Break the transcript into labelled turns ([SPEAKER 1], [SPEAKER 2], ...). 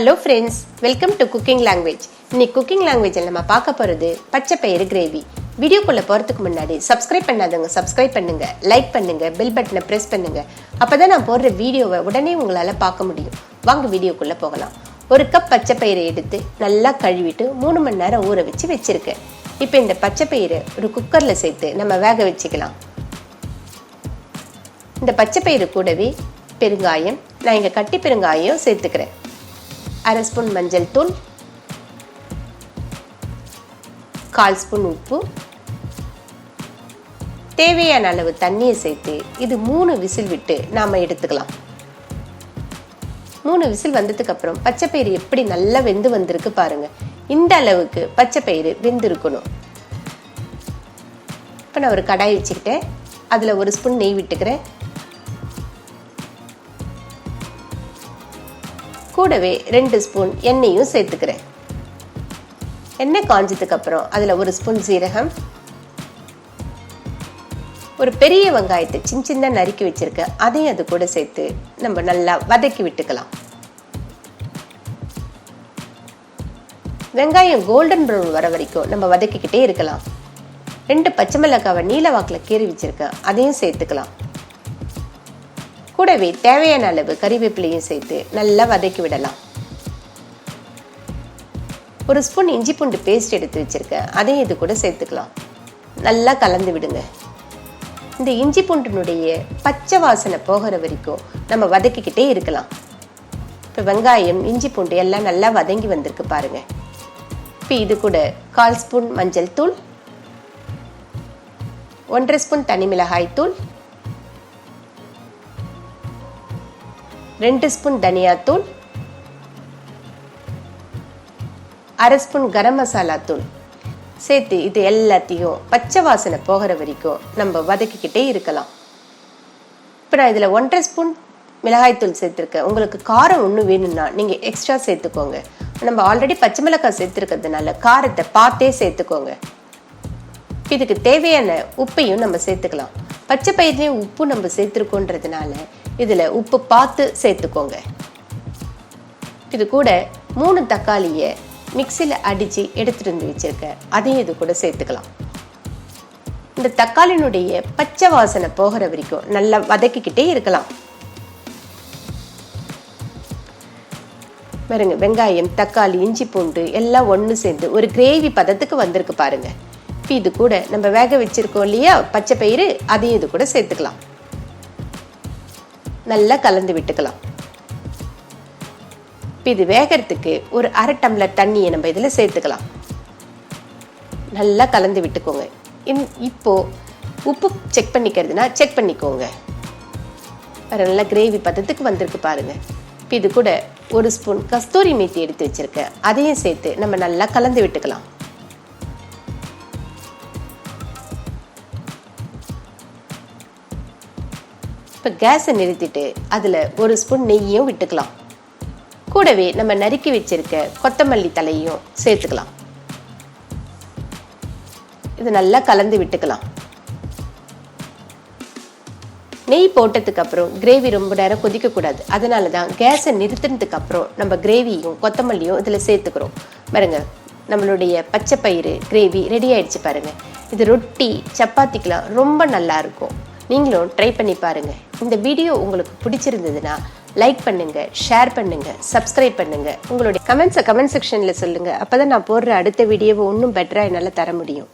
[SPEAKER 1] Hello friends, welcome to cooking language. இன்னைக்கு cooking லாங்குவேஜில் நம்ம பார்க்க போகிறது பச்சை பயிறு கிரேவி. வீடியோக்குள்ளே போகிறதுக்கு முன்னாடி சப்ஸ்கிரைப் பண்ணாதவங்க சப்ஸ்கிரைப் பண்ணுங்க, லைக் பண்ணுங்க, பெல் பட்டனை ப்ரெஸ் பண்ணுங்க. அப்போ தான் நான் போடுற வீடியோவை உடனே உங்களால் பார்க்க முடியும். வாங்க வீடியோக்குள்ளே போகலாம். ஒரு கப் பச்சை பயிரை எடுத்து நல்லா கழுவிட்டு 3 மணி நேரம் ஊற வச்சுருக்கேன். இப்போ இந்த பச்சை பயிரை ஒரு குக்கரில் சேர்த்து நம்ம வேக வச்சுக்கலாம். இந்த பச்சை பயிறு கூடவே பெருங்காயம், நான் இங்கே கட்டி பெருங்காயம் சேர்த்துக்கிறேன். 1/2 ஸ்பூன் மஞ்சள் தூள், 1/4 ஸ்பூன் உப்பு, தேவையான அளவு தண்ணியை சேர்த்து இது 3 விசில் விட்டு நாம் எடுத்துக்கலாம். 3 விசில் வந்ததுக்கு அப்புறம் பச்சை பயிறு எப்படி நல்லா வெந்து வந்திருக்கு பாருங்க. இந்த அளவுக்கு பச்சை பயிறு வெந்திருக்கணும். இப்போ நான் ஒரு கடாய் வச்சுக்கிட்டேன். அதில் 1 ஸ்பூன் நெய் விட்டுக்கிறேன். கூடவே 2 ஸ்பூன் எண்ணெயும் சேர்த்துக்கிறேன். எண்ணெய் காஞ்சதுக்கு அப்புறம் அதில் 1 ஸ்பூன் சீரகம், ஒரு பெரிய வெங்காயத்தை சின்ன நறுக்கி வச்சிருக்கேன், அதையும் அது கூட சேர்த்து நம்ம நல்லா வதக்கி விட்டுக்கலாம். வெங்காயம் கோல்டன் ப்ரௌன் வர வரைக்கும் நம்ம வதக்கிக்கிட்டே இருக்கலாம். 2 பச்சை மிளகாவை நீல வாக்கில் கீறி வச்சிருக்கேன், அதையும் சேர்த்துக்கலாம். கூடவே தேவையான அளவு கறிவேப்பிலையும் சேர்த்து நல்லா வதக்கி விடலாம். 1 ஸ்பூன் இஞ்சி பூண்டு பேஸ்ட் எடுத்து வச்சிருக்கேன், அதையும் இது கூட சேர்த்துக்கலாம். நல்லா கலந்து விடுங்க. இந்த இஞ்சி பூண்டினுடைய பச்சை வாசனை போகிற வரைக்கும் நம்ம வதக்கிக்கிட்டே இருக்கலாம். இப்போ வெங்காயம், இஞ்சி பூண்டு எல்லாம் நல்லா வதங்கி வந்திருக்கு பாருங்க. இப்போ இது கூட 1/4 ஸ்பூன் மஞ்சள் தூள், 1/2 ஸ்பூன் தனி மிளகாய் தூள், 2 ஸ்பூன் தனியாத்தூள், 1/2 ஸ்பூன் கரம் மசாலா தூள் சேர்த்து இது எல்லாத்தையும் பச்சை வாசனை போகிற வரைக்கும் நம்ம வதக்கிக்கிட்டே இருக்கலாம். இப்போ நான் இதில் 1/2 ஸ்பூன் மிளகாய் தூள் சேர்த்துருக்கேன். உங்களுக்கு காரம் ஒன்று வேணும்னா நீங்கள் எக்ஸ்ட்ரா சேர்த்துக்கோங்க. நம்ம ஆல்ரெடி பச்சை மிளகாய் சேர்த்துருக்கிறதுனால காரத்தை பார்த்தே சேர்த்துக்கோங்க. இதுக்கு தேவையான உப்பையும் நம்ம சேர்த்துக்கலாம். பச்சை பயிர்லேயும் உப்பு நம்ம சேர்த்துருக்கோன்றதுனால இதில் உப்பு பார்த்து சேர்த்துக்கோங்க. இது கூட 3 தக்காளியை மிக்சியில் அடித்து எடுத்துகிட்டு வந்து வச்சுருக்கேன், அதையும் இது கூட சேர்த்துக்கலாம். இந்த தக்காளியினுடைய பச்சை வாசனை போகிற வரைக்கும் நல்லா வதக்கிக்கிட்டே இருக்கலாம். பாருங்க, வெங்காயம், தக்காளி, இஞ்சி பூண்டு எல்லாம் ஒன்று சேர்ந்து ஒரு கிரேவி பதத்துக்கு வந்திருக்கு பாருங்க. இப்போ இது கூட நம்ம வேக வச்சிருக்கோம் இல்லையா பச்சை பயிறு, அதையும் இது கூட சேர்த்துக்கலாம். நல்லா கலந்து விட்டுக்கலாம். இப்போ இது வேகிறதுக்கு ஒரு 1/2 டம்ளர் தண்ணியை நம்ம இதில் சேர்த்துக்கலாம். நல்லா கலந்து விட்டுக்கோங்க. இப்போ உப்பு செக் பண்ணிக்கிறதுனா செக் பண்ணிக்கோங்க. நல்லா கிரேவி பதத்துக்கு வந்திருக்கு பாருங்க. இப்போ இது கூட 1 ஸ்பூன் கஸ்தூரி மேத்தி எடுத்து வச்சிருக்கேன், அதையும் சேர்த்து நம்ம நல்லா கலந்து விட்டுக்கலாம். இப்போ கேஸை நிறுத்திட்டு அதில் 1 ஸ்பூன் நெய்யும் விட்டுக்கலாம். கூடவே நம்ம நறுக்கி வச்சிருக்க கொத்தமல்லி தலையும் சேர்த்துக்கலாம். இது நல்லா கலந்து விட்டுக்கலாம். நெய் போட்டதுக்கு அப்புறம் கிரேவி ரொம்ப நேரம் கொதிக்கக்கூடாது. அதனால தான் கேஸை நிறுத்தினதுக்கு அப்புறம் நம்ம கிரேவியும் கொத்தமல்லியும் இதில் சேர்த்துக்கிறோம். பாருங்க, நம்மளுடைய பச்சை பயிறு கிரேவி ரெடி ஆயிடுச்சு பாருங்க. இது ரொட்டி, சப்பாத்திக்கெலாம் ரொம்ப நல்லா இருக்கும். நீங்களும் ட்ரை பண்ணி பாருங்க. இந்த வீடியோ உங்களுக்கு பிடிச்சிருந்ததுன்னா லைக் பண்ணுங்க, ஷேர் பண்ணுங்க, சப்ஸ்கிரைப் பண்ணுங்க. உங்களுடைய கமெண்ட் செக்ஷன்ல சொல்லுங்க. அப்பதான் நான் போடுற அடுத்த வீடியோவை இன்னும் பெட்டரா என்னால் தர முடியும்.